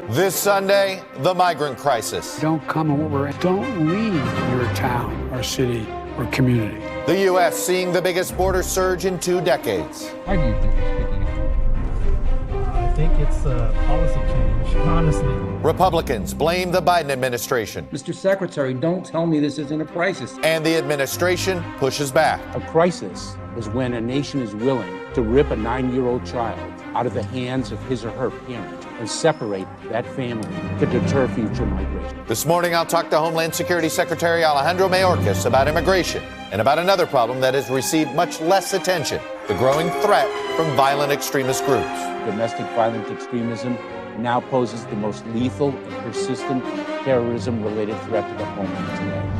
This Sunday, the migrant crisis. Don't come over. Don't leave your town or city or community. The U.S. seeing the biggest border surge in 2 decades. Why do you think it's picking up? I think it's a policy change, honestly. Republicans blame the Biden administration. Mr. Secretary, don't tell me this isn't a crisis. And the administration pushes back. A crisis is when a nation is willing to rip a 9-year-old child out of the hands of his or her parent and separate that family to deter future migration. This morning, I'll talk to Homeland Security Secretary Alejandro Mayorkas about immigration and about another problem that has received much less attention, the growing threat from violent extremist groups. Domestic violent extremism now poses the most lethal and persistent terrorism-related threat to the homeland today.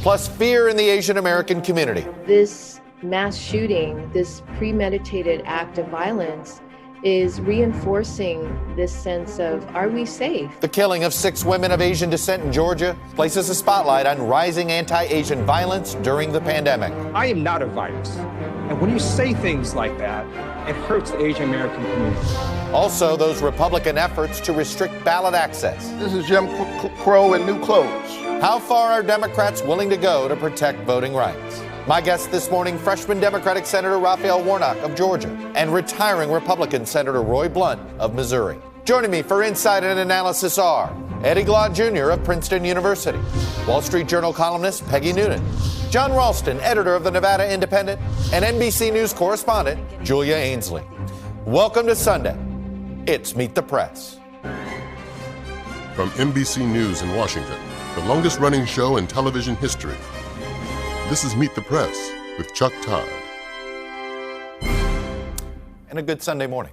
Plus fear in the Asian American community. This mass shooting, this premeditated act of violence, is reinforcing this sense of, are we safe? The killing of 6 women of Asian descent in Georgia places a spotlight on rising anti-Asian violence during the pandemic. I am not a virus. And when you say things like that, it hurts the Asian American community. Also, those Republican efforts to restrict ballot access. This is Jim Crow in new clothes. How far are Democrats willing to go to protect voting rights? My guest this morning, freshman Democratic Senator Raphael Warnock of Georgia and retiring Republican Senator Roy Blunt of Missouri. Joining me for insight and analysis are Glaude Jr. of Princeton University, Wall Street Journal columnist Peggy Noonan, John Ralston, editor of the Nevada Independent, and NBC News correspondent Julia Ainsley. Welcome to Sunday. It's Meet the Press. From NBC News in Washington, the longest-running show in television history. This is Meet the Press with Chuck Todd. And a good Sunday morning.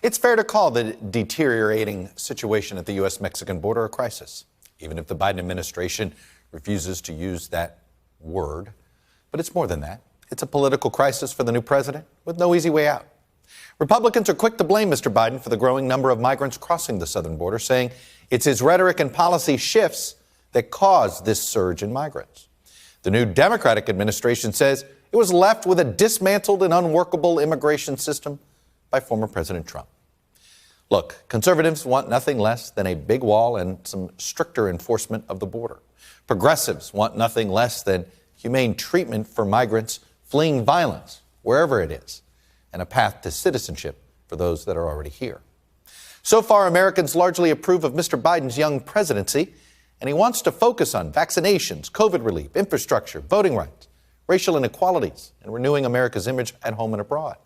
It's fair to call the deteriorating situation at the U.S.-Mexican border a crisis, even if the Biden administration refuses to use that word. But it's more than that. It's a political crisis for the new president with no easy way out. Republicans are quick to blame Mr. Biden for the growing number of migrants crossing the southern border, saying it's his rhetoric and policy shifts that caused this surge in migrants. The new Democratic administration says it was left with a dismantled and unworkable immigration system by former President Trump. Look, conservatives want nothing less than a big wall and some stricter enforcement of the border. Progressives want nothing less than humane treatment for migrants fleeing violence, wherever it is, and a path to citizenship for those that are already here. So far, Americans largely approve of Mr. Biden's young presidency, and he wants to focus on vaccinations, COVID relief, infrastructure, voting rights, racial inequalities, and renewing America's image at home and abroad.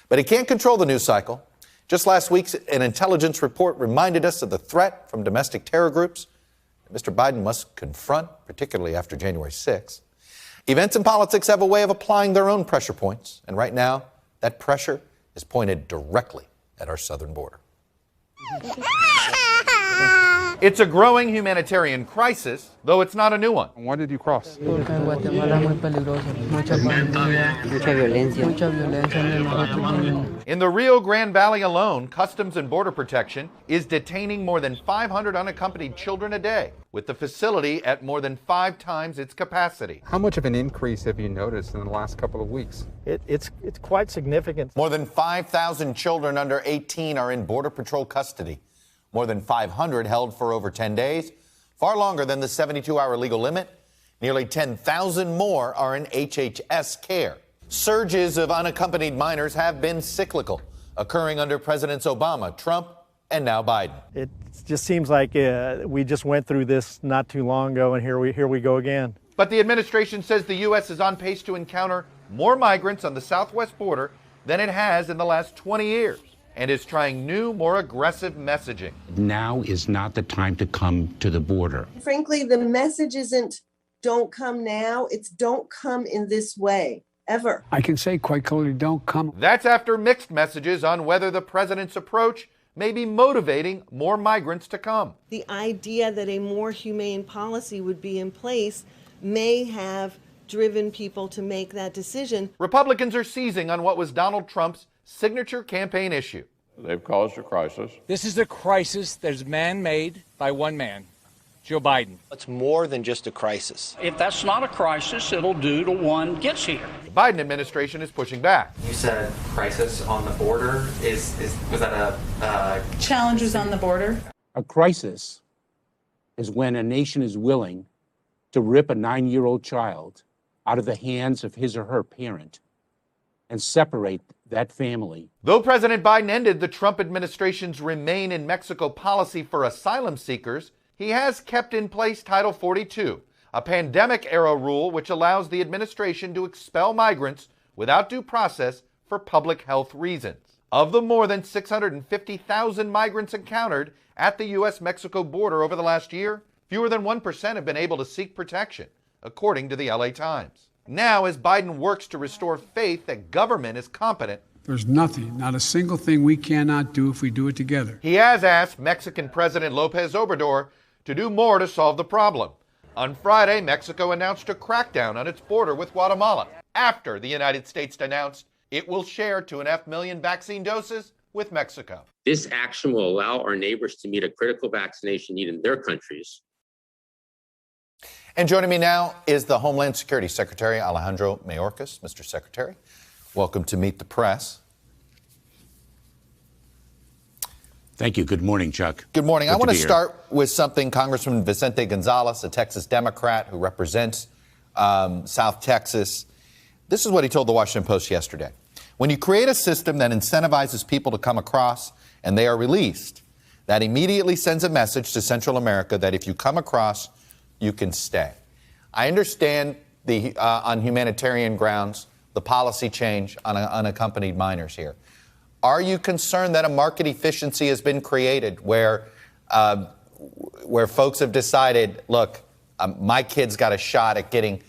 But he can't control the news cycle. Just last week, an intelligence report reminded us of the threat from domestic terror groups that Mr. Biden must confront, particularly after January 6th. Events and politics have a way of applying their own pressure points, and right now, that pressure is pointed directly at our southern border. It's a growing humanitarian crisis, though it's not a new one. Why did you cross? In the Rio Grande Valley alone, Customs and Border Protection is detaining more than 500 unaccompanied children a day, with the facility at more than 5 times its capacity. How much of an increase have you noticed in the last couple of weeks? It's quite significant. More than 5,000 children under 18 are in Border Patrol custody. More than 500 held for over 10 days, far longer than the 72-hour legal limit. Nearly 10,000 more are in HHS care. Surges of unaccompanied minors have been cyclical, occurring under Presidents Obama, Trump, and now Biden. It just seems like we just went through this not too long ago, and here we go again. But the administration says the U.S. is on pace to encounter more migrants on the southwest border than it has in the last 20 years. And is trying new, more aggressive messaging. Now is not the time to come to the border. Frankly, the message isn't don't come now, it's don't come in this way, ever. I can say quite clearly, don't come. That's after mixed messages on whether the president's approach may be motivating more migrants to come. The idea that a more humane policy would be in place may have driven people to make that decision. Republicans are seizing on what was Donald Trump's signature campaign issue. They've caused a crisis. This is a crisis that is man-made by one man, Joe Biden. It's more than just a crisis. If that's not a crisis, it'll do till one gets here. The Biden administration is pushing back. You said crisis on the border. Was that a challenges on the border? A crisis is when a nation is willing to rip a 9-year-old child out of the hands of his or her parent and separate that family. Though President Biden ended the Trump administration's Remain in Mexico policy for asylum seekers, he has kept in place Title 42, a pandemic-era rule which allows the administration to expel migrants without due process for public health reasons. Of the more than 650,000 migrants encountered at the U.S.-Mexico border over the last year, fewer than 1% have been able to seek protection, according to the LA Times. Now, as Biden works to restore faith that government is competent, There's nothing, not a single thing we cannot do if we do it together. he has asked Mexican President López Obrador to do more to solve the problem. On Friday, Mexico announced a crackdown on its border with Guatemala after the United States announced it will share 2.5 million vaccine doses with Mexico. This action will allow our neighbors to meet a critical vaccination need in their countries. And joining me now is the Homeland Security Secretary Alejandro Mayorkas. Mr. Secretary, welcome to Meet the Press. Thank you. Good morning, Chuck. Good morning. Good I want to be here. start with something Congressman Vicente Gonzalez, a Texas Democrat who represents South Texas. This is what he told the Washington Post yesterday. When you create a system that incentivizes people to come across and they are released, that immediately sends a message to Central America that if you come across, you can stay. I understand on humanitarian grounds, the policy change on unaccompanied minors here. Are you concerned that a market efficiency has been created where folks have decided, look, my kid's got a shot at getting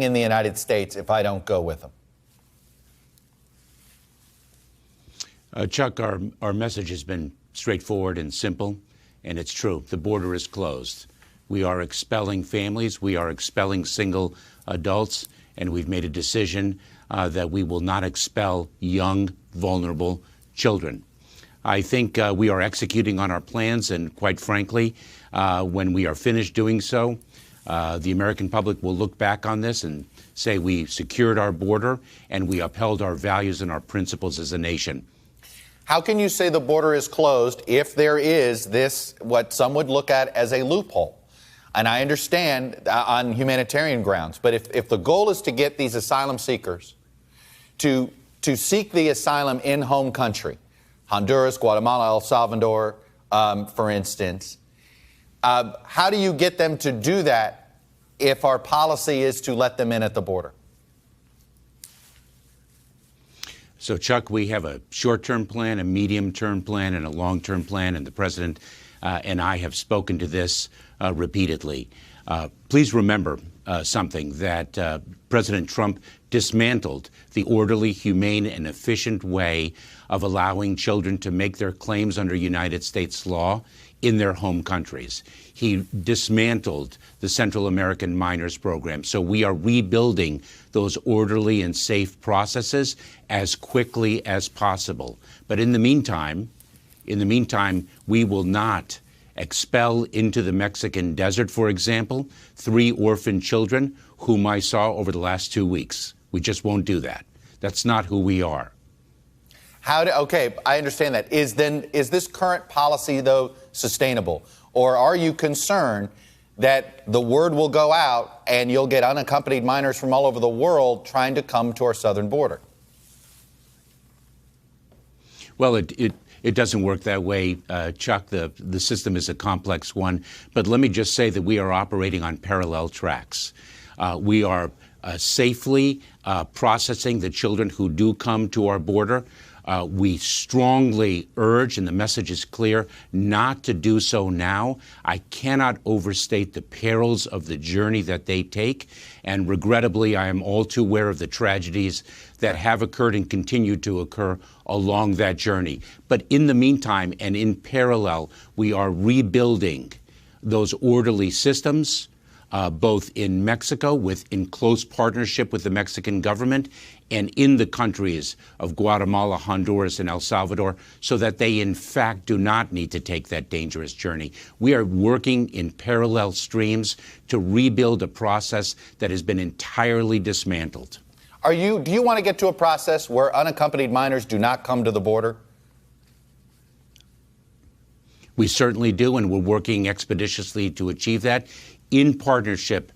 in the United States if I don't go with them? Chuck, our message has been straightforward and simple, and it's true. The border is closed. We are expelling families. We are expelling single adults, and we've made a decision that we will not expel young, vulnerable children. I think we are executing on our plans, and quite frankly, when we are finished doing so, the American public will look back on this and say we secured our border and we upheld our values and our principles as a nation. How can you say the border is closed if there is this, what some would look at as a loophole? And I understand on humanitarian grounds, but if the goal is to get these asylum seekers to seek the asylum in home country, Honduras, Guatemala, El Salvador, for instance, how do you get them to do that if our policy is to let them in at the border? So, Chuck, we have a short-term plan, a medium-term plan, and a long-term plan, and the President and I have spoken to this repeatedly. Please remember something, that President Trump dismantled the orderly, humane, and efficient way of allowing children to make their claims under United States law in their home countries. He dismantled the Central American Minors Program. So we are rebuilding those orderly and safe processes as quickly as possible. But in the meantime, we will not expel into the Mexican desert, for example, 3 orphan children whom I saw over the last 2 weeks. We just won't do that. That's not who we are. Okay, I understand that. Is this current policy, though, sustainable? Or are you concerned that the word will go out and you'll get unaccompanied minors from all over the world trying to come to our southern border? Well, it doesn't work that way, Chuck. The system is a complex one. But let me just say that we are operating on parallel tracks. We are safely processing the children who do come to our border. We strongly urge, and the message is clear, not to do so now. I cannot overstate the perils of the journey that they take. And regrettably, I am all too aware of the tragedies that have occurred and continue to occur along that journey. But in the meantime and in parallel, we are rebuilding those orderly systems, both in Mexico, in close partnership with the Mexican government, and in the countries of Guatemala, Honduras, and El Salvador, so that they, in fact, do not need to take that dangerous journey. We are working in parallel streams to rebuild a process that has been entirely dismantled. Do you want to get to a process where unaccompanied minors do not come to the border? We certainly do, and we're working expeditiously to achieve that in partnership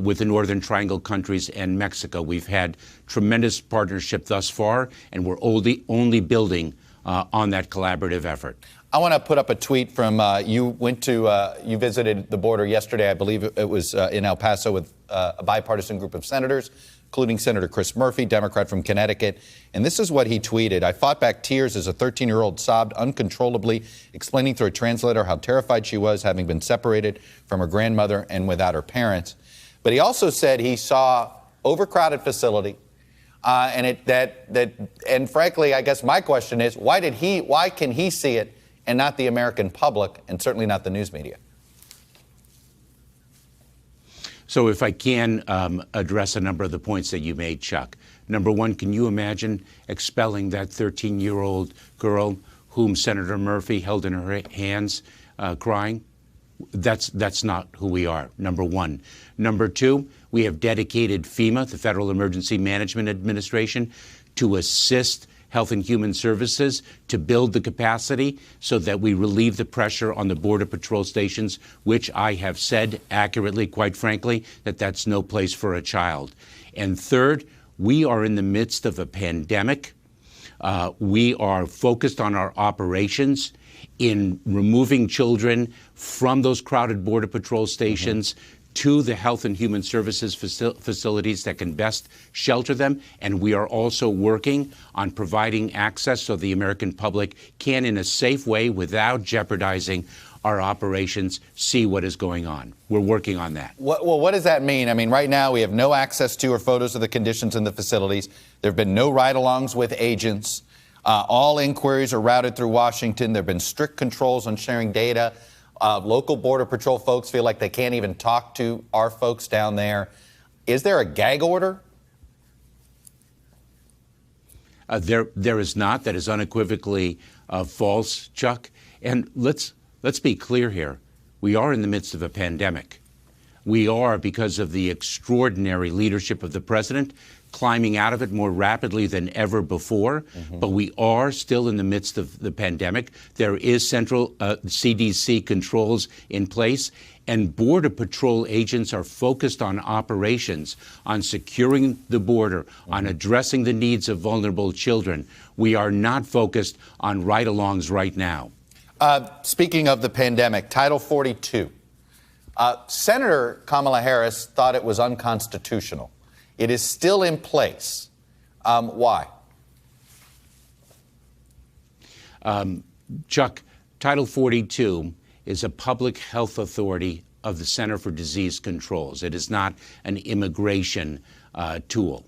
with the Northern Triangle countries and Mexico. We've had tremendous partnership thus far, and we're only building on that collaborative effort. I want to put up a tweet from you visited the border yesterday. I believe it was in El Paso with a bipartisan group of senators, including Senator Chris Murphy, Democrat from Connecticut. And this is what he tweeted. I fought back tears as a 13-year-old sobbed uncontrollably, explaining through a translator how terrified she was, having been separated from her grandmother and without her parents. But he also said he saw overcrowded facility, and frankly, I guess my question is, why can he see it and not the American public, and certainly not the news media? So if I can address a number of the points that you made, Chuck. Number one, can you imagine expelling that 13-year-old girl whom Senator Murphy held in her hands crying? That's not who we are, number one. Number two, we have dedicated FEMA, the Federal Emergency Management Administration, to assist Health and Human Services to build the capacity so that we relieve the pressure on the Border Patrol stations, which I have said accurately, quite frankly, that that's no place for a child. And third, we are in the midst of a pandemic. We are focused on our operations in removing children from those crowded Border Patrol stations to the Health and Human Services facilities that can best shelter them. And we are also working on providing access so the American public can, in a safe way, without jeopardizing our operations, see what is going on. We're working on that. What does that mean? I mean, right now we have no access to or photos of the conditions in the facilities. There have been no ride-alongs with agents. All inquiries are routed through Washington. There have been strict controls on sharing data. Local Border Patrol folks feel like they can't even talk to our folks down there. Is there a gag order? There is not. That is unequivocally false, Chuck. And let's be clear here. We are in the midst of a pandemic. We are, because of the extraordinary leadership of the president, climbing out of it more rapidly than ever before. But we are still in the midst of the pandemic. There is central CDC controls in place, and Border Patrol agents are focused on operations, on securing the border, on addressing the needs of vulnerable children. We are not focused on ride-alongs right now. Speaking of the pandemic, Title 42. Senator Kamala Harris thought it was unconstitutional. It is still in place. Why? Chuck, Title 42 is a public health authority of the Center for Disease Controls. It is not an immigration tool.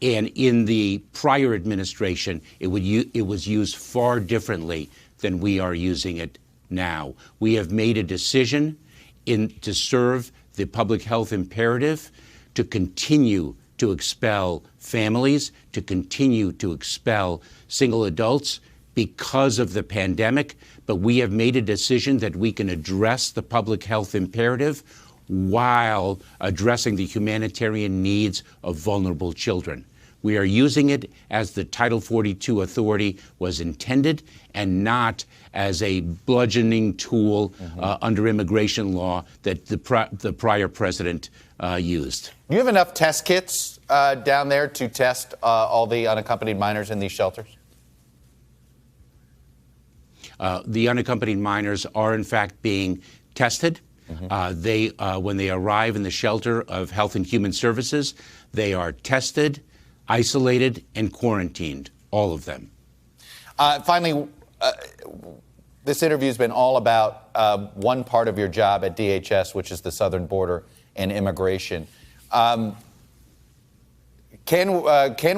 And in the prior administration, it was used far differently than we are using it now. We have made a decision to serve the public health imperative, to continue to expel families, to continue to expel single adults because of the pandemic. But we have made a decision that we can address the public health imperative while addressing the humanitarian needs of vulnerable children. We are using it as the Title 42 authority was intended, and not as a bludgeoning tool under immigration law that the prior president used. Do you have enough test kits down there to test all the unaccompanied minors in these shelters? The unaccompanied minors are, in fact, being tested. When they arrive in the shelter of Health and Human Services, they are tested, isolated, and quarantined, all of them. Finally, this interview has been all about one part of your job at DHS, which is the southern border and immigration. Can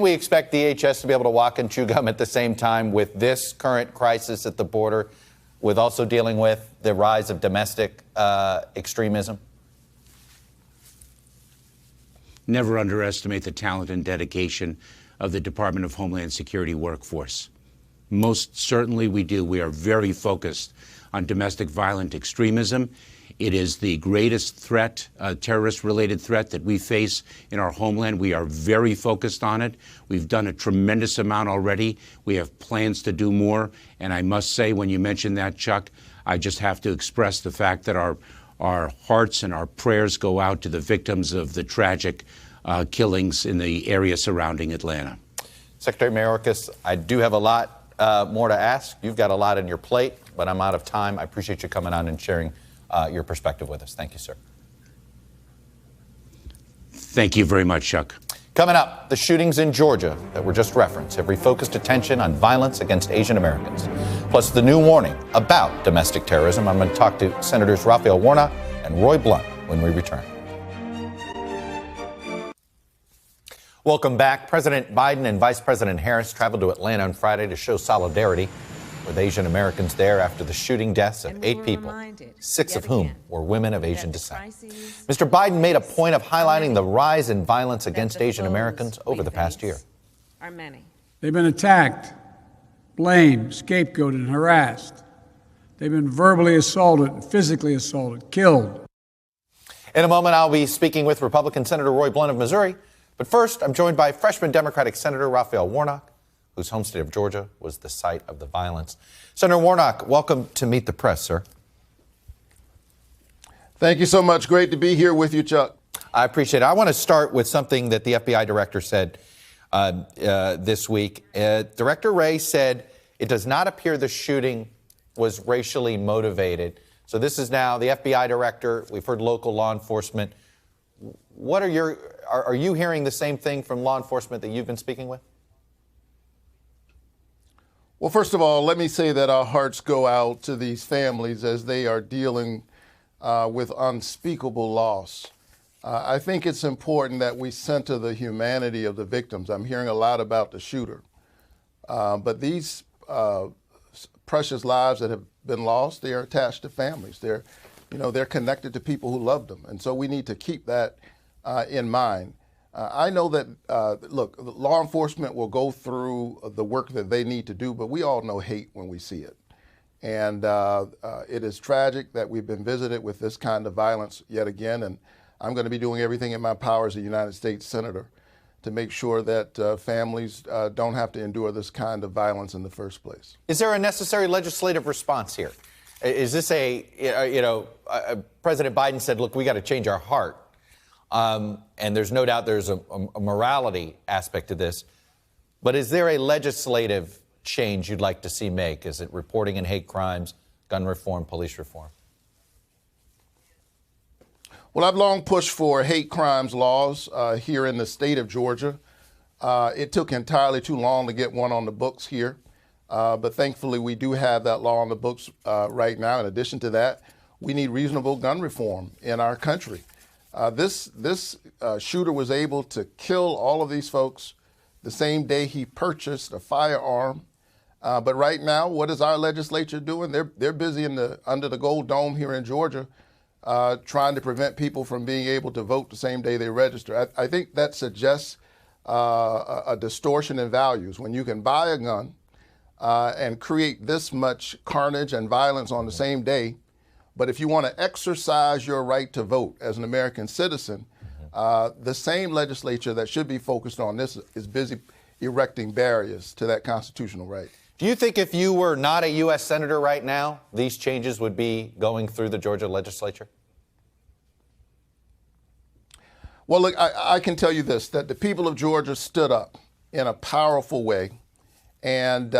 we expect DHS to be able to walk and chew gum at the same time with this current crisis at the border, with also dealing with the rise of domestic extremism? Never underestimate the talent and dedication of the Department of Homeland Security workforce. Most certainly we do. We are very focused on domestic violent extremism. It is the greatest threat, terrorist-related threat that we face in our homeland. We are very focused on it. We've done a tremendous amount already. We have plans to do more. And I must say, when you mention that, Chuck, I just have to express the fact that our hearts and our prayers go out to the victims of the tragic killings in the area surrounding Atlanta. Secretary Mayorkas, I do have a lot more to ask. You've got a lot on your plate, but I'm out of time. I appreciate you coming on and sharing your perspective with us. Thank you, sir. Thank you very much, Chuck. Coming up, the shootings in Georgia that were just referenced have refocused attention on violence against Asian Americans, plus the new warning about domestic terrorism. I'm going to talk to Senators Raphael Warnock and Roy Blunt when we return. Welcome back. President Biden and Vice President Harris traveled to Atlanta on Friday to show solidarity with Asian Americans there after the shooting deaths of 8 people, 6 of whom were women of Asian descent. Mr. Biden made a point of highlighting the rise in violence against Asian Americans over the past year. Are many. They've been attacked, blamed, scapegoated, and harassed. They've been verbally assaulted, physically assaulted, killed. In a moment, I'll be speaking with Republican Senator Roy Blunt of Missouri. But first, I'm joined by freshman Democratic Senator Raphael Warnock, whose home state of Georgia was the site of the violence. Senator Warnock, welcome to Meet the Press, sir. Thank you so much. Great to be here with you, Chuck. I appreciate it. I want to start with something that the FBI director said this week. Director Wray said it does not appear the shooting was racially motivated. So this is now the FBI director. We've heard local law enforcement. What are you hearing the same thing from law enforcement that you've been speaking with? Well, first of all, let me say that our hearts go out to these families as they are dealing with unspeakable loss. I think it's important that we center the humanity of the victims. I'm hearing a lot about the shooter, but these precious lives that have been lost, they are attached to families. They're connected to people who love them, and so we need to keep that in mind. I know that, look, law enforcement will go through the work that they need to do, but we all know hate when we see it. And it is tragic that we've been visited with this kind of violence yet again, and I'm going to be doing everything in my power as a United States Senator to make sure that families don't have to endure this kind of violence in the first place. Is there a necessary legislative response here? Is this President Biden said, look, we got to change our heart. And there's no doubt there's a morality aspect to this. But is there a legislative change you'd like to see make? Is it reporting in hate crimes, gun reform, police reform? Well, I've long pushed for hate crimes laws here in the state of Georgia. It took entirely too long to get one on the books here. But thankfully, we do have that law on the books right now. In addition to that, we need reasonable gun reform in our country. This shooter was able to kill all of these folks the same day he purchased a firearm. But right now, what is our legislature doing? They're busy under the Gold Dome here in Georgia, trying to prevent people from being able to vote the same day they register. I think that suggests a distortion in values. When you can buy a gun and create this much carnage and violence on the same day, but if you want to exercise your right to vote as an American citizen, the same legislature that should be focused on this is busy erecting barriers to that constitutional right. Do you think if you were not a U.S. Senator right now, these changes would be going through the Georgia legislature? Well, look, I can tell you this, that the people of Georgia stood up in a powerful way, and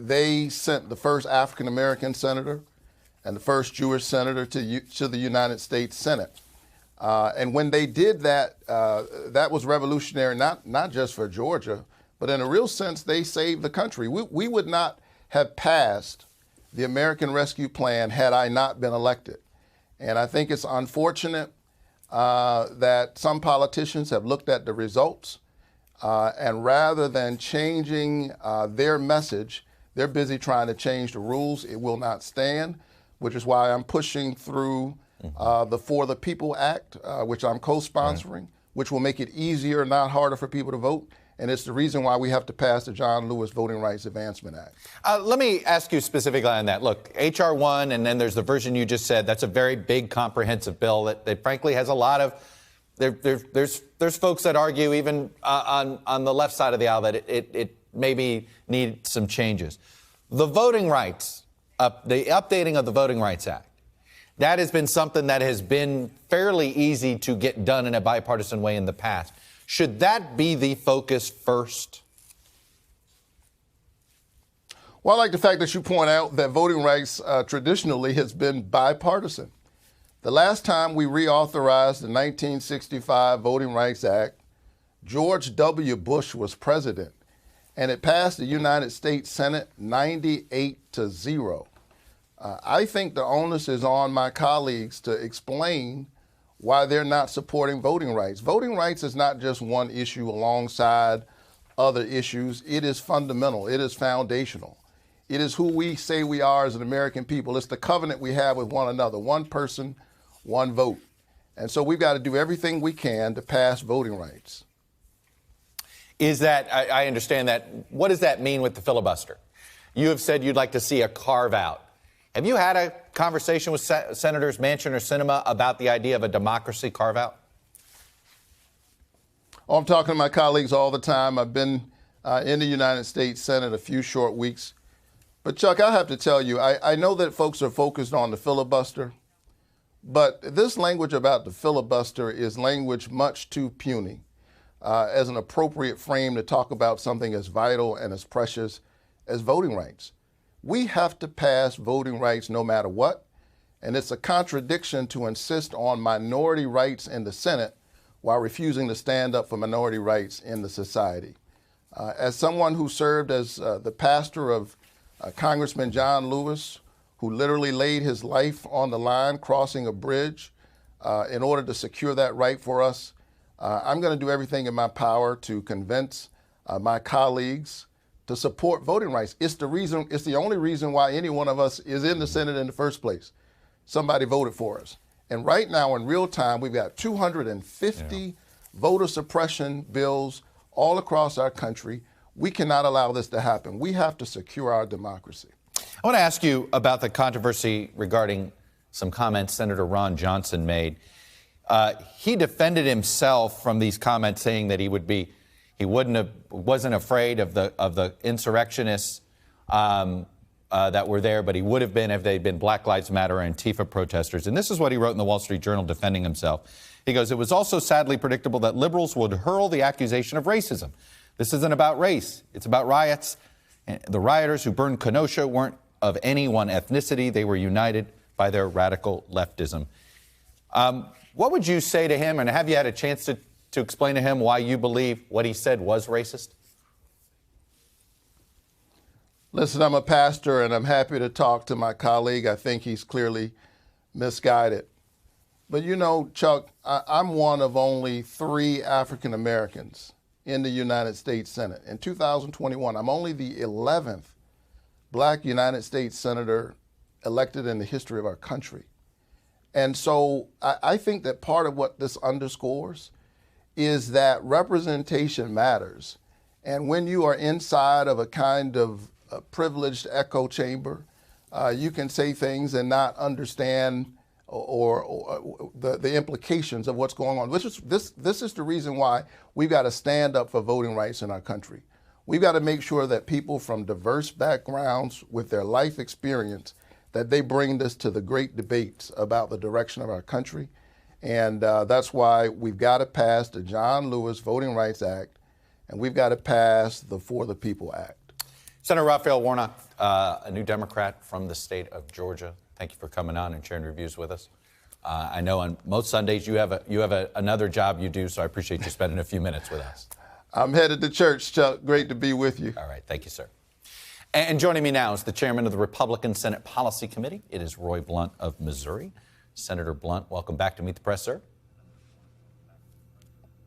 they sent the first African-American senator and the first Jewish senator to the United States Senate. And when they did that, that was revolutionary, not just for Georgia, but in a real sense, they saved the country. We would not have passed the American Rescue Plan had I not been elected. And I think it's unfortunate that some politicians have looked at the results, and rather than changing their message, they're busy trying to change the rules. It will not stand, which is why I'm pushing through the For the People Act, which I'm co-sponsoring, which will make it easier, not harder for people to vote. and it's the reason why we have to pass the John Lewis Voting Rights Advancement Act. Let me ask you specifically on that. Look, H.R. 1, and then there's the version you just said. That's a very big, comprehensive bill that frankly has a lot of. There's folks that argue even on the left side of the aisle that it maybe need some changes. The voting rights, the updating of the Voting Rights Act, that has been something that has been fairly easy to get done in a bipartisan way in the past. Should that be the focus first? Well, I like the fact that you point out that voting rights traditionally has been bipartisan. The last time we reauthorized the 1965 Voting Rights Act, George W. Bush was president, and it passed the United States Senate 98-0. I think the onus is on my colleagues to explain why they're not supporting voting rights. Voting rights is not just one issue alongside other issues. It is fundamental. It is foundational. It is who we say we are as an American people. It's the covenant we have with one another, one person, one vote. And so we've got to do everything we can to pass voting rights. Is that, I understand that. What does that mean with the filibuster? You have said you'd like to see a carve out. Have you had a conversation with Senators Manchin or Sinema about the idea of a democracy carve out? Oh, I'm talking to my colleagues all the time. I've been in the United States Senate a few short weeks. But Chuck, I have to tell you, I know that folks are focused on the filibuster, but this language about the filibuster is language much too puny as an appropriate frame to talk about something as vital and as precious as voting rights. We have to pass voting rights no matter what, and it's a contradiction to insist on minority rights in the Senate while refusing to stand up for minority rights in the society. As someone who served as the pastor of Congressman John Lewis, who literally laid his life on the line crossing a bridge in order to secure that right for us, I'm going to do everything in my power to convince my colleagues to support voting rights. It's the only reason why any one of us is in the Senate in the first place. Somebody voted for us. And right now, in real time, we've got 250 voter suppression bills all across our country. We cannot allow this to happen. We have to secure our democracy. I want to ask you about the controversy regarding some comments Senator Ron Johnson made. He defended himself from these comments, saying that he wasn't afraid of the insurrectionists that were there, but he would have been if they'd been Black Lives Matter or Antifa protesters. And this is what he wrote in the Wall Street Journal defending himself. He goes, "It was also sadly predictable that liberals would hurl the accusation of racism. This isn't about race. It's about riots. The rioters who burned Kenosha weren't of any one ethnicity. They were united by their radical leftism." What would you say to him, and have you had a chance to explain to him why you believe what he said was racist? Listen, I'm a pastor, and I'm happy to talk to my colleague. I think he's clearly misguided. But you know, Chuck, I'm one of only 3 African Americans in the United States Senate. In 2021, I'm only the 11th Black United States Senator elected in the history of our country. And so I think that part of what this underscores is that representation matters. And when you are inside of a kind of a privileged echo chamber, you can say things and not understand or the implications of what's going on. This is the reason why we've got to stand up for voting rights in our country. We've got to make sure that people from diverse backgrounds with their life experience, that they bring this to the great debates about the direction of our country. And that's why we've got to pass the John Lewis Voting Rights Act, and we've got to pass the For the People Act. Senator Raphael Warnock, a new Democrat from the state of Georgia, thank you for coming on and sharing your views with us. I know on most Sundays you have another job you do, so I appreciate you spending a few minutes with us. I'm headed to church, Chuck. Great to be with you. All right. Thank you, sir. And joining me now is the chairman of the Republican Senate Policy Committee. It is Roy Blunt of Missouri. Senator Blunt, welcome back to Meet the Press, sir.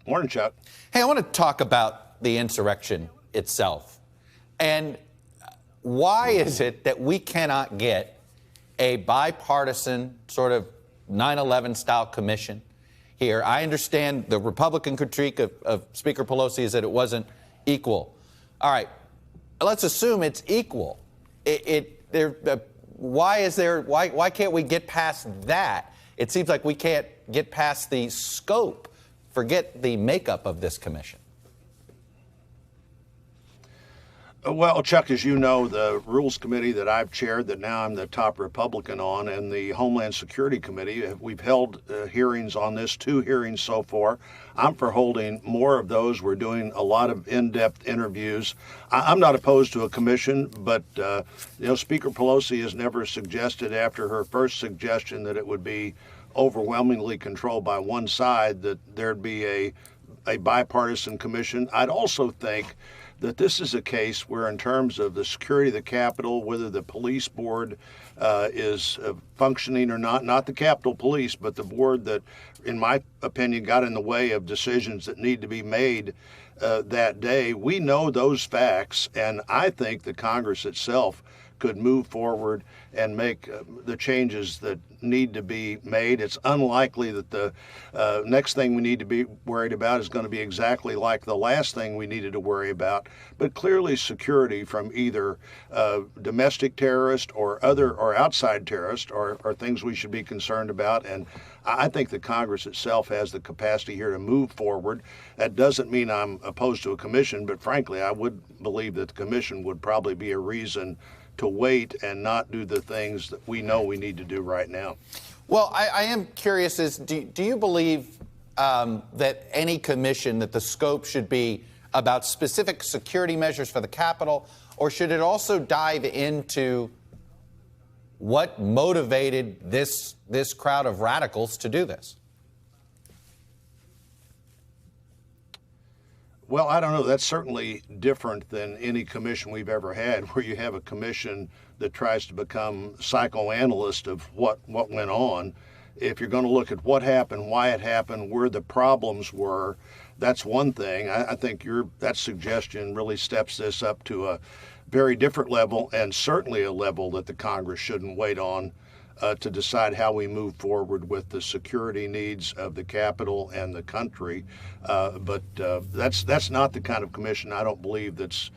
Morning, Chuck. Hey, I want to talk about the insurrection itself. And why is it that we cannot get a bipartisan sort of 9/11 style commission here? I understand the Republican critique of Speaker Pelosi is that it wasn't equal. All right, let's assume it's equal. Why can't we get past that? It seems like we can't get past the scope, forget the makeup of this commission. Well, Chuck, as you know, the Rules Committee that I've chaired, that now I'm the top Republican on, and the Homeland Security Committee, we've held hearings on this, 2 hearings so far. I'm for holding more of those. We're doing a lot of in-depth interviews. I'm not opposed to a commission, but Speaker Pelosi has never suggested, after her first suggestion that it would be overwhelmingly controlled by one side, that there'd be a bipartisan commission. I'd also think that this is a case where, in terms of the security of the Capitol, whether the police board is functioning or not the Capitol Police, but the board that, in my opinion, got in the way of decisions that need to be made that day, we know those facts, and I think the Congress itself could move forward and make the changes that need to be made. It's unlikely that the next thing we need to be worried about is going to be exactly like the last thing we needed to worry about. But clearly, security from either domestic terrorists or outside terrorists are things we should be concerned about. And I think the Congress itself has the capacity here to move forward. That doesn't mean I'm opposed to a commission, but frankly, I would believe that the commission would probably be a reason to wait and not do the things that we know we need to do right now. Well, I am curious, do you believe that any commission, that the scope should be about specific security measures for the Capitol, or should it also dive into what motivated this crowd of radicals to do this? Well, I don't know. That's certainly different than any commission we've ever had, where you have a commission that tries to become psychoanalyst of what went on. If you're going to look at what happened, why it happened, where the problems were, that's one thing. I think that suggestion really steps this up to a very different level, and certainly a level that the Congress shouldn't wait on to decide how we move forward with the security needs of the Capitol and the country. But that's not the kind of commission, I don't believe, that's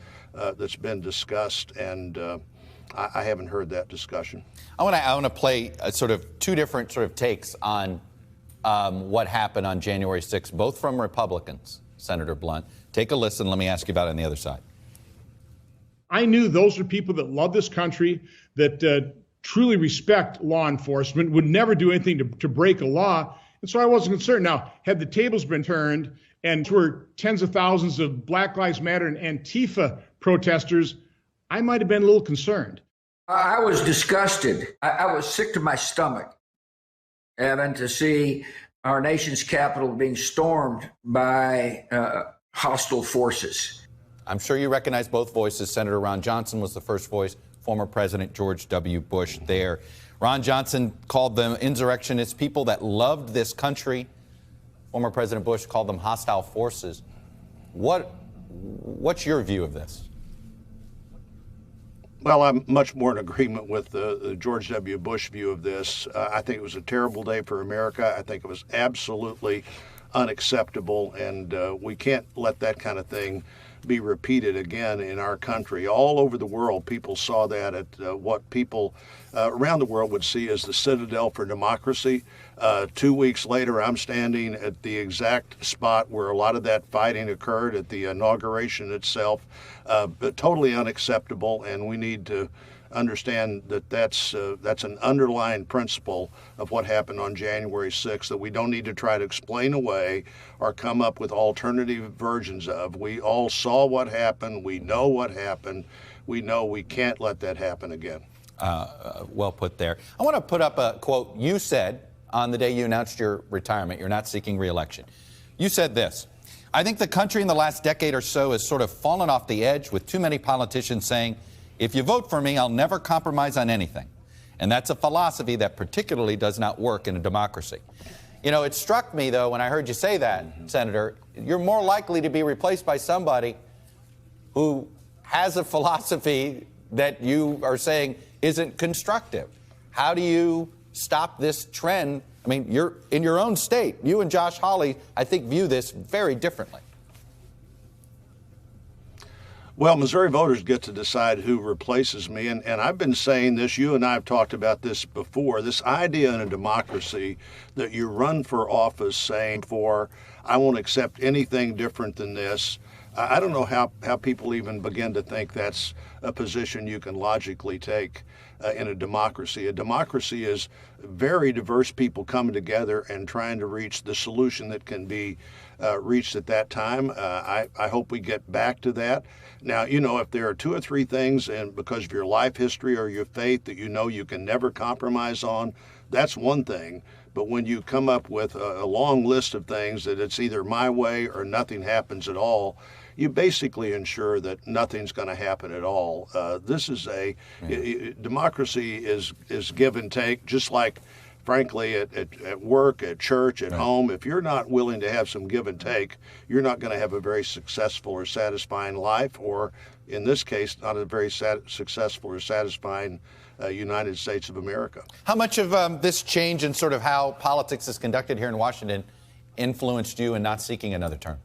been discussed, and I haven't heard that discussion. I want to play sort of 2 different sort of takes on what happened on January 6th, both from Republicans. Senator Blunt, take a listen. Let me ask you about it on the other side. I knew those are people that love this country, that truly respect law enforcement, would never do anything to break a law. And so I wasn't concerned. Now, had the tables been turned and there were tens of thousands of Black Lives Matter and Antifa protesters, I might have been a little concerned. I was disgusted. I was sick to my stomach, Evan, to see our nation's capital being stormed by hostile forces. I'm sure you recognize both voices. Senator Ron Johnson was the first voice, former President George W. Bush there. Ron Johnson called them insurrectionists, people that loved this country. Former President Bush called them hostile forces. What's your view of this? Well, I'm much more in agreement with the George W. Bush view of this. I think it was a terrible day for America. I think it was absolutely unacceptable, and we can't let that kind of thing be repeated again in our country. All over the world, people saw that at what people around the world would see as the citadel for democracy. 2 weeks later, I'm standing at the exact spot where a lot of that fighting occurred at the inauguration itself, but totally unacceptable, and we need to understand that that's an underlying principle of what happened on January 6th that we don't need to try to explain away or come up with alternative versions of. We all saw what happened. We know what happened. We know we can't let that happen again. Well put there. I want to put up a quote you said on the day you announced your retirement. You're not seeking re-election. You said this: "I think the country in the last decade or so has sort of fallen off the edge with too many politicians saying, if you vote for me, I'll never compromise on anything. And that's a philosophy that particularly does not work in a democracy." You know, it struck me, though, when I heard you say that, Senator, you're more likely to be replaced by somebody who has a philosophy that you are saying isn't constructive. How do you stop this trend? I mean, you're in your own state. You and Josh Hawley, I think, view this very differently. Well, Missouri voters get to decide who replaces me. And I've been saying this, you and I have talked about this before, this idea in a democracy that you run for office saying, I won't accept anything different than this. I don't know how people even begin to think that's a position you can logically take in a democracy. A democracy is very diverse people coming together and trying to reach the solution that can be reached at that time. I hope we get back to that. Now, if there are 2 or 3 things, and because of your life history or your faith that you can never compromise on, that's one thing. But when you come up with a long list of things that it's either my way or nothing happens at all, you basically ensure that nothing's going to happen at all. This is democracy is give and take, just like, frankly, at work, at church, at home. If you're not willing to have some give and take, you're not going to have a very successful or satisfying life, or in this case, not a very successful or satisfying United States of America. How much of this change in sort of how politics is conducted here in Washington influenced you in not seeking another term?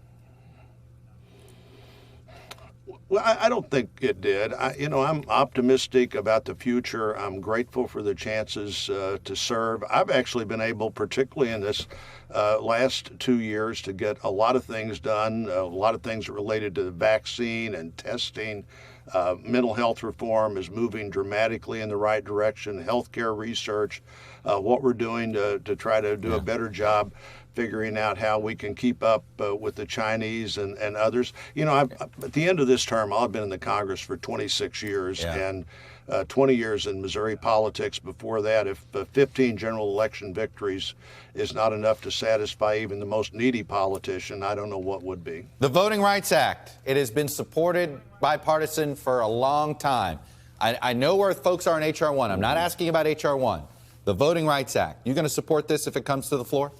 Well, I don't think it did. I'm optimistic about the future. I'm grateful for the chances to serve. I've actually been able, particularly in this last 2 years, to get a lot of things done, a lot of things related to the vaccine and testing. Mental health reform is moving dramatically in the right direction. Healthcare research, what we're doing to try to do a better job figuring out how we can keep up with the Chinese and others. At the end of this term, I've been in the Congress for 26 years and 20 years in Missouri politics. Before that, if 15 general election victories is not enough to satisfy even the most needy politician, I don't know what would be. The Voting Rights Act, it has been supported bipartisan for a long time. I know where folks are in H.R. 1. I'm not asking about H.R. 1. The Voting Rights Act. You going to support this if it comes to the floor?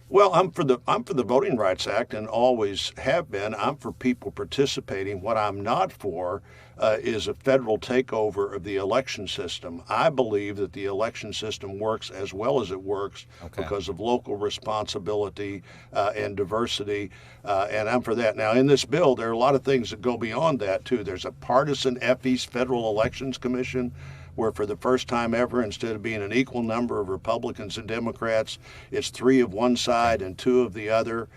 Well, I'm for the Voting Rights Act and always have been. I'm for people participating. What I'm not for is a federal takeover of the election system. I believe that the election system works as well as it works because of local responsibility and diversity, and I'm for that. Now, in this bill, there are a lot of things that go beyond that, too. There's a partisan FE's Federal Elections Commission, where for the first time ever, instead of being an equal number of Republicans and Democrats, it's 3 of one side and 2 of the other.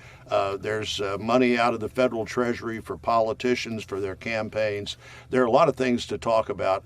There's money out of the federal treasury for politicians for their campaigns. There are a lot of things to talk about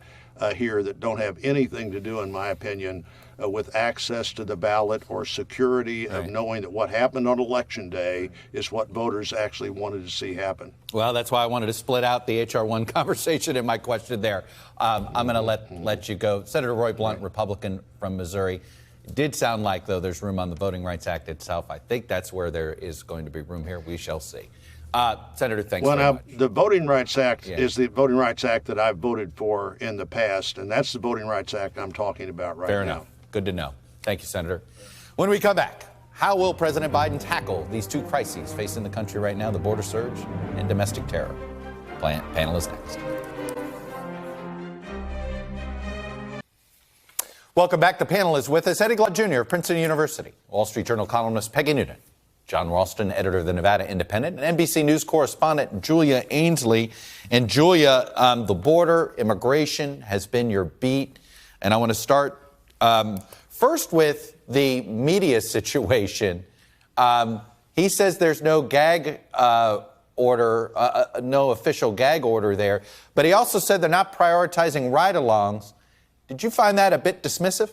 here that don't have anything to do, in my opinion, with access to the ballot or security of knowing that what happened on Election Day is what voters actually wanted to see happen. Well, that's why I wanted to split out the H.R. 1 conversation in my question there. I'm going to let you go. Senator Roy Blunt, Republican from Missouri. It did sound like, though, there's room on the Voting Rights Act itself. I think that's where there is going to be room here. We shall see. Senator, thanks very much. The Voting Rights Act is the Voting Rights Act that I've voted for in the past, and that's the Voting Rights Act I'm talking about right now. Fair enough. Good to know. Thank you, Senator. When we come back, how will President Biden tackle these 2 crises facing the country right now, the border surge and domestic terror? Panel is next. Welcome back. The panel is with us. Glaude Jr. of Princeton University, Wall Street Journal columnist Peggy Noonan, John Ralston, editor of the Nevada Independent, and NBC News correspondent Julia Ainsley. And Julia, the border, immigration has been your beat. And I want to start first with the media situation. He says there's no gag order, no official gag order there. But he also said they're not prioritizing ride-alongs. Did you find that a bit dismissive?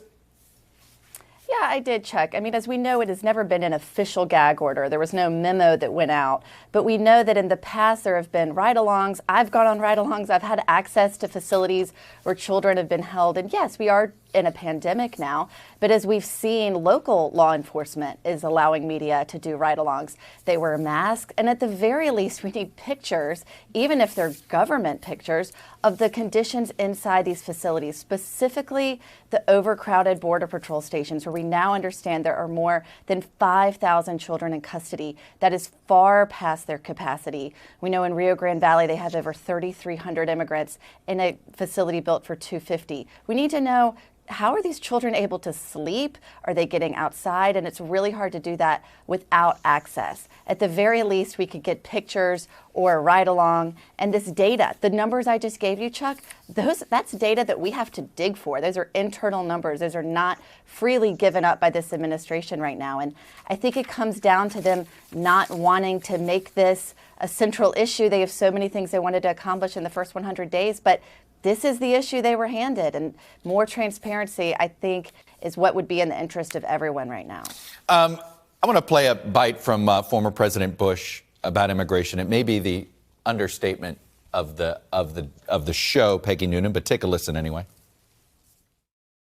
Yeah, I did, Chuck. I mean, as we know, it has never been an official gag order. There was no memo that went out. But we know that in the past there have been ride-alongs. I've gone on ride-alongs. I've had access to facilities where children have been held. And yes, we are in a pandemic now. But as we've seen, local law enforcement is allowing media to do ride-alongs. They wear masks. And at the very least, we need pictures, even if they're government pictures, of the conditions inside these facilities, specifically the overcrowded Border Patrol stations, where we now understand there are more than 5,000 children in custody. That is far past their capacity. We know in Rio Grande Valley they have over 3,300 immigrants in a facility built for 250. We need to know, how are these children able to sleep? Are they getting outside? And it's really hard to do that without access. At the very least, we could get pictures or a ride-along. And this data, the numbers I just gave you, Chuck, that's data that we have to dig for. Those are internal numbers. Those are not freely given up by this administration right now. And I think it comes down to them not wanting to make this a central issue. They have so many things they wanted to accomplish in the first 100 days, but this is the issue they were handed. And more transparency, I think, is what would be in the interest of everyone right now. I want to play a bite from former President Bush about immigration. It may be the understatement of the show, Peggy Noonan, but take a listen anyway.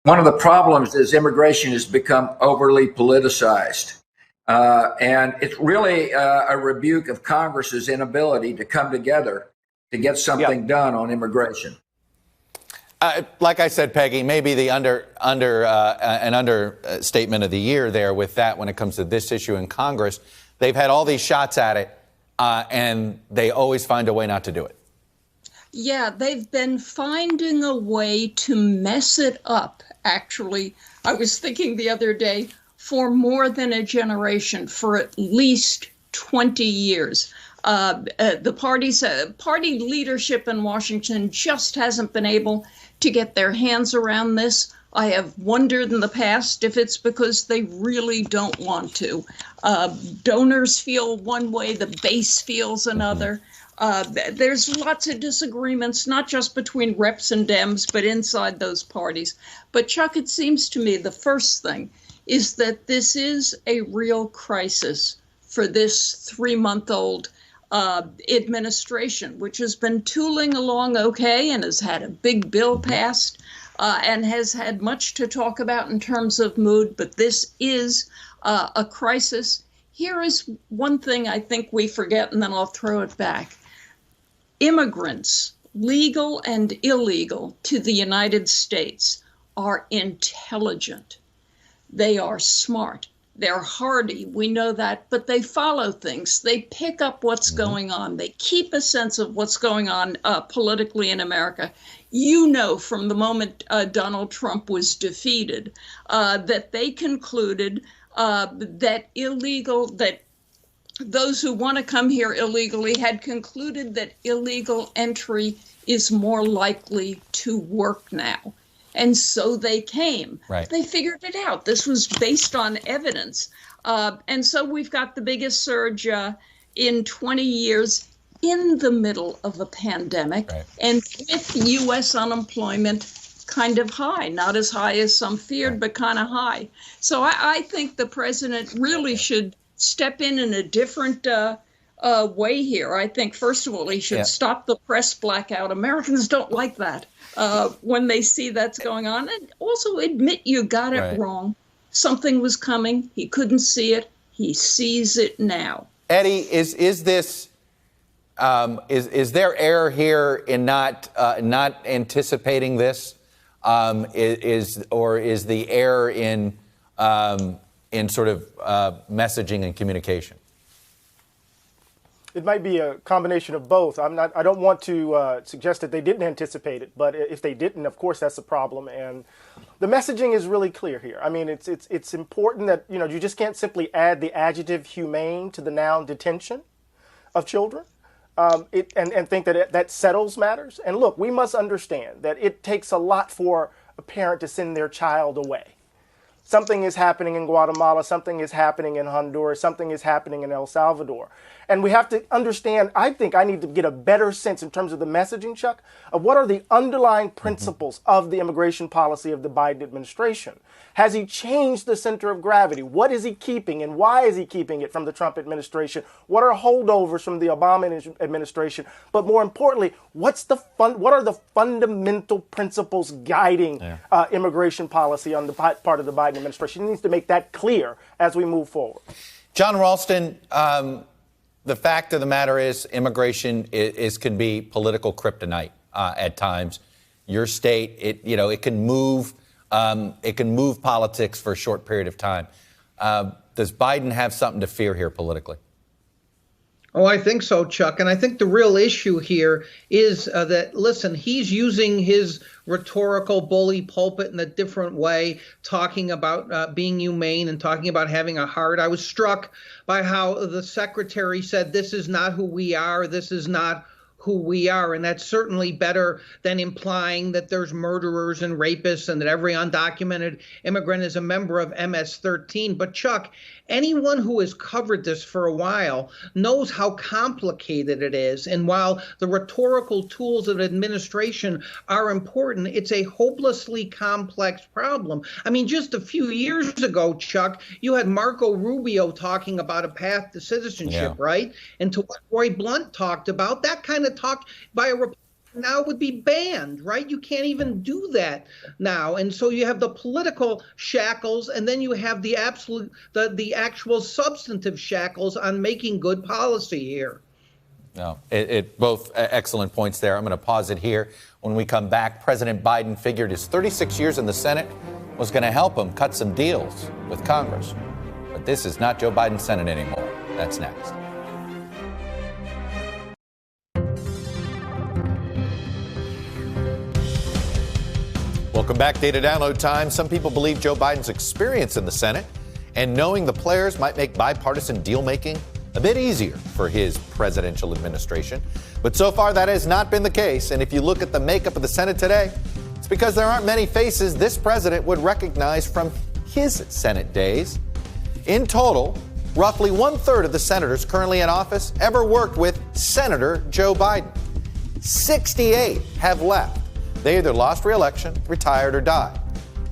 One of the problems is immigration has become overly politicized. And it's really a rebuke of Congress's inability to come together to get something done on immigration. Like I said, Peggy, maybe the understatement of the year there with that when it comes to this issue in Congress. They've had all these shots at it, and they always find a way not to do it. Yeah, they've been finding a way to mess it up, actually. I was thinking the other day, for more than a generation, for at least 20 years. The party leadership in Washington just hasn't been able to get their hands around this. I have wondered in the past if it's because they really don't want to. Donors feel one way, the base feels another. There's lots of disagreements, not just between reps and Dems, but inside those parties. But Chuck, it seems to me the first thing is that this is a real crisis for this 3-month-old administration, which has been tooling along okay and has had a big bill passed and has had much to talk about in terms of mood. But this is a crisis. Here is one thing I think we forget, and then I'll throw it back. Immigrants, legal and illegal, to the United States are intelligent. They are smart. They're hardy. We know that, but they follow things. They pick up what's going on. They keep a sense of what's going on politically in America. You know, from the moment Donald Trump was defeated, that they concluded that those who want to come here illegally had concluded that illegal entry is more likely to work now. And so they came. Right. They figured it out. This was based on evidence. And so we've got the biggest surge in 20 years in the middle of a pandemic, and with U.S. unemployment kind of high, not as high as some feared, but kind of high. So I think the president really should step in a different way here. I think, first of all, he should stop the press blackout. Americans don't like that. When they see that's going on, and also admit you got it wrong. Something was coming. He couldn't see it. He sees it now. Eddie, is this is there error here in not anticipating this? Is the error in sort of messaging and communication? It might be a combination of both. I don't want to suggest that they didn't anticipate it, but if they didn't, of course, that's a problem. And the messaging is really clear here. I mean, it's important that you just can't simply add the adjective humane to the noun detention of children, and think that settles matters. And look, we must understand that it takes a lot for a parent to send their child away. Something is happening in Guatemala, something is happening in Honduras, something is happening in El Salvador. And we have to understand, I think I need to get a better sense in terms of the messaging, Chuck, of what are the underlying principles of the immigration policy of the Biden administration. Has he changed the center of gravity? What is he keeping and why is he keeping it from the Trump administration? What are holdovers from the Obama administration? But more importantly, what are the fundamental principles guiding immigration policy on the part of the Biden administration? He needs to make that clear as we move forward. John Ralston, the fact of the matter is immigration can be political kryptonite at times. Your state, it can move politics for a short period of time. Does Biden have something to fear here politically? Oh, I think so, Chuck. And I think the real issue here is that, listen, he's using his rhetorical bully pulpit in a different way, talking about being humane and talking about having a heart. I was struck by how the secretary said, this is not who we are. This is not who we are. And that's certainly better than implying that there's murderers and rapists and that every undocumented immigrant is a member of MS-13. But Chuck, anyone who has covered this for a while knows how complicated it is. And while the rhetorical tools of administration are important, it's a hopelessly complex problem. I mean, just a few years ago, Chuck, you had Marco Rubio talking about a path to citizenship, right? And to what Roy Blunt talked about, that kind of talk by a Republican now would be banned, right? You can't even do that now. And so you have the political shackles, and then you have the actual substantive shackles on making good policy here. No, both excellent points there. I'm going to pause it here. When we come back, President Biden figured his 36 years in the Senate was going to help him cut some deals with Congress. But this is not Joe Biden's Senate anymore. That's next. Welcome back. Data download time. Some people believe Joe Biden's experience in the Senate and knowing the players might make bipartisan deal-making a bit easier for his presidential administration. But so far, that has not been the case. And if you look at the makeup of the Senate today, it's because there aren't many faces this president would recognize from his Senate days. In total, roughly 1/3 of the senators currently in office ever worked with Senator Joe Biden. 68 have left. They either lost re-election, retired, or died.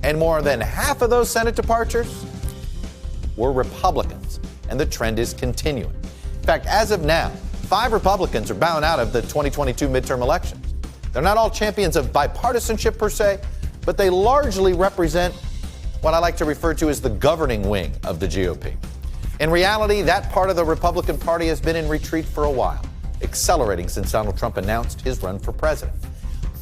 And more than half of those Senate departures were Republicans. And the trend is continuing. In fact, as of now, 5 Republicans are bowing out of the 2022 midterm elections. They're not all champions of bipartisanship per se, but they largely represent what I like to refer to as the governing wing of the GOP. In reality, that part of the Republican Party has been in retreat for a while, accelerating since Donald Trump announced his run for president.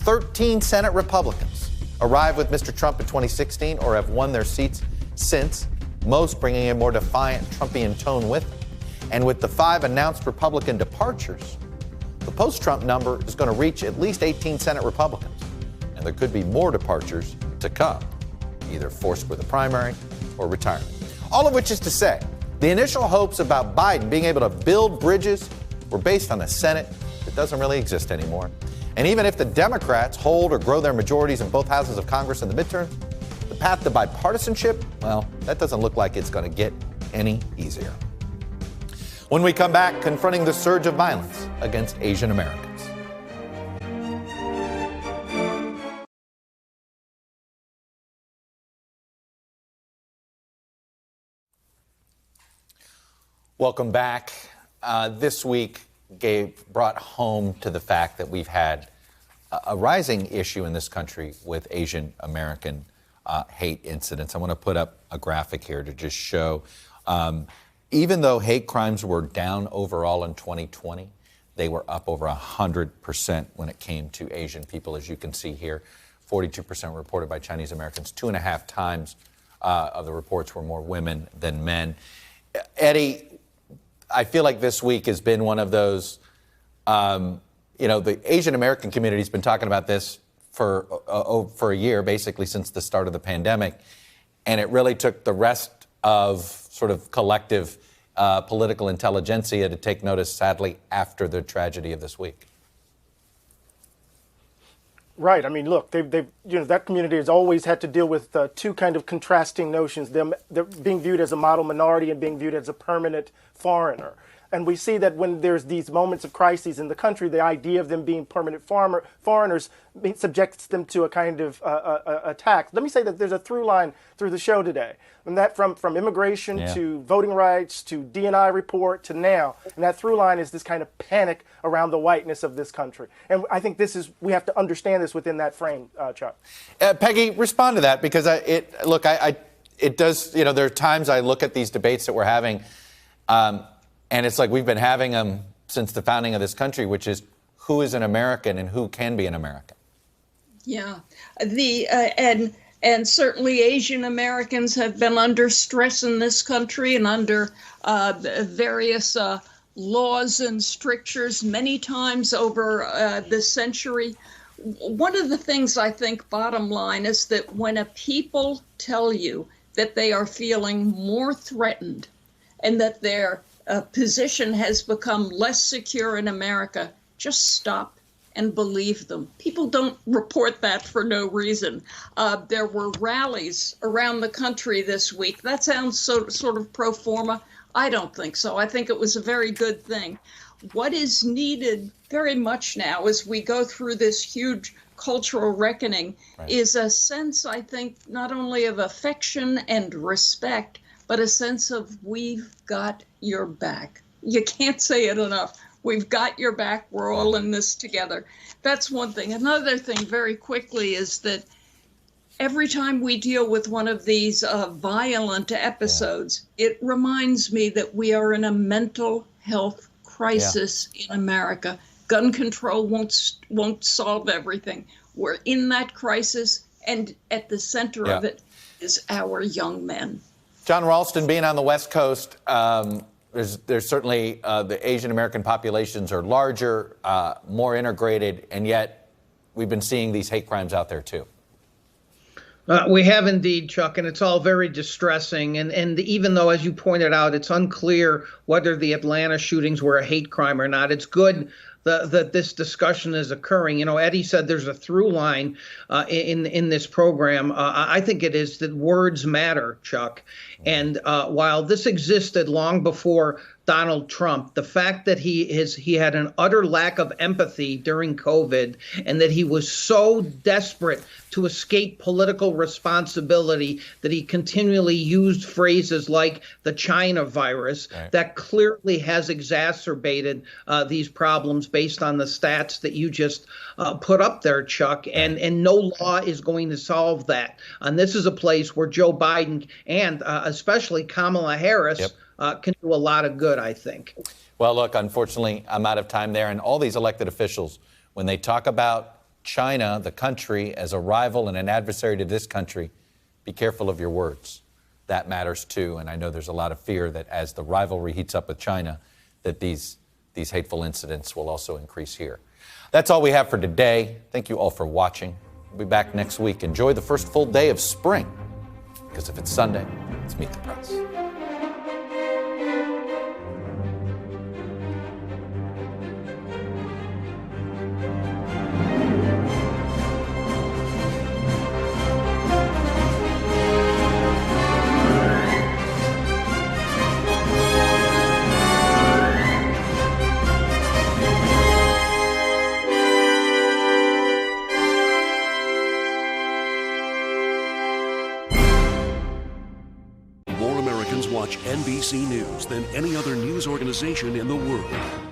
13 Senate Republicans arrived with Mr. Trump in 2016 or have won their seats since, most bringing a more defiant Trumpian tone with them. And with the 5 announced Republican departures, the post-Trump number is going to reach at least 18 Senate Republicans. And there could be more departures to come, either forced with a primary or retirement. All of which is to say, the initial hopes about Biden being able to build bridges were based on a Senate that doesn't really exist anymore. And even if the Democrats hold or grow their majorities in both houses of Congress in the midterm, the path to bipartisanship, well, that doesn't look like it's going to get any easier. When we come back, confronting the surge of violence against Asian Americans. Welcome back. This week brought home to the fact that we've had a rising issue in this country with Asian American hate incidents. I want to put up a graphic here to just show, even though hate crimes were down overall in 2020, they were up over 100% when it came to Asian people, as you can see here. 42% reported by Chinese Americans. 2.5 times of the reports were more women than men. Eddie, I feel like this week has been one of those, the Asian American community has been talking about this for a year, basically since the start of the pandemic. And it really took the rest of sort of collective political intelligentsia to take notice, sadly, after the tragedy of this week. Right. I mean, look, that community has always had to deal with 2 kind of contrasting notions, they're being viewed as a model minority and being viewed as a permanent foreigner. And we see that when there's these moments of crises in the country, the idea of them being permanent foreigners subjects them to a kind of attack. Let me say that there's a through line through the show today, and that from immigration to voting rights to D&I report to now, and that through line is this kind of panic around the whiteness of this country. And I think we have to understand this within that frame, Chuck. Peggy, respond to that, because it does, there are times I look at these debates that we're having, and it's like we've been having them since the founding of this country, which is who is an American and who can be an American. Yeah, and certainly Asian Americans have been under stress in this country and under various laws and strictures many times over the century. One of the things I think, bottom line, is that when a people tell you that they are feeling more threatened and that their position has become less secure in America, just stop and believe them. People don't report that for no reason. There were rallies around the country this week. That sounds sort of pro forma. I don't think so. I think it was a very good thing. What is needed very much now as we go through this huge cultural reckoning is a sense, I think, not only of affection and respect, but a sense of we've got your back. You can't say it enough. We've got your back. We're all in this together. That's one thing. Another thing, very quickly, is that every time we deal with one of these violent episodes, it reminds me that we are in a mental health crisis in America. Gun control won't solve everything. We're in that crisis, and at the center of it is our young men. John Ralston, being on the West Coast, there's certainly the Asian American populations are larger, more integrated, and yet we've been seeing these hate crimes out there too. We have indeed, Chuck, and it's all very distressing. And even though, as you pointed out, it's unclear whether the Atlanta shootings were a hate crime or not, it's good that this discussion is occurring. You know, Eddie said there's a through line in this program. I think it is that words matter, Chuck. And while this existed long before Donald Trump, the fact that he had an utter lack of empathy during COVID and that he was so desperate to escape political responsibility that he continually used phrases like the China virus, that clearly has exacerbated these problems based on the stats that you just put up there, Chuck. And no law is going to solve that. And this is a place where Joe Biden and especially Kamala Harris can do a lot of good, I think. Well, look, unfortunately, I'm out of time there. And all these elected officials, when they talk about China, the country, as a rival and an adversary to this country, be careful of your words. That matters, too. And I know there's a lot of fear that as the rivalry heats up with China, that these hateful incidents will also increase here. That's all we have for today. Thank you all for watching. We'll be back next week. Enjoy the first full day of spring, because if it's Sunday, it's Meet the Press. NBC News than any other news organization in the world.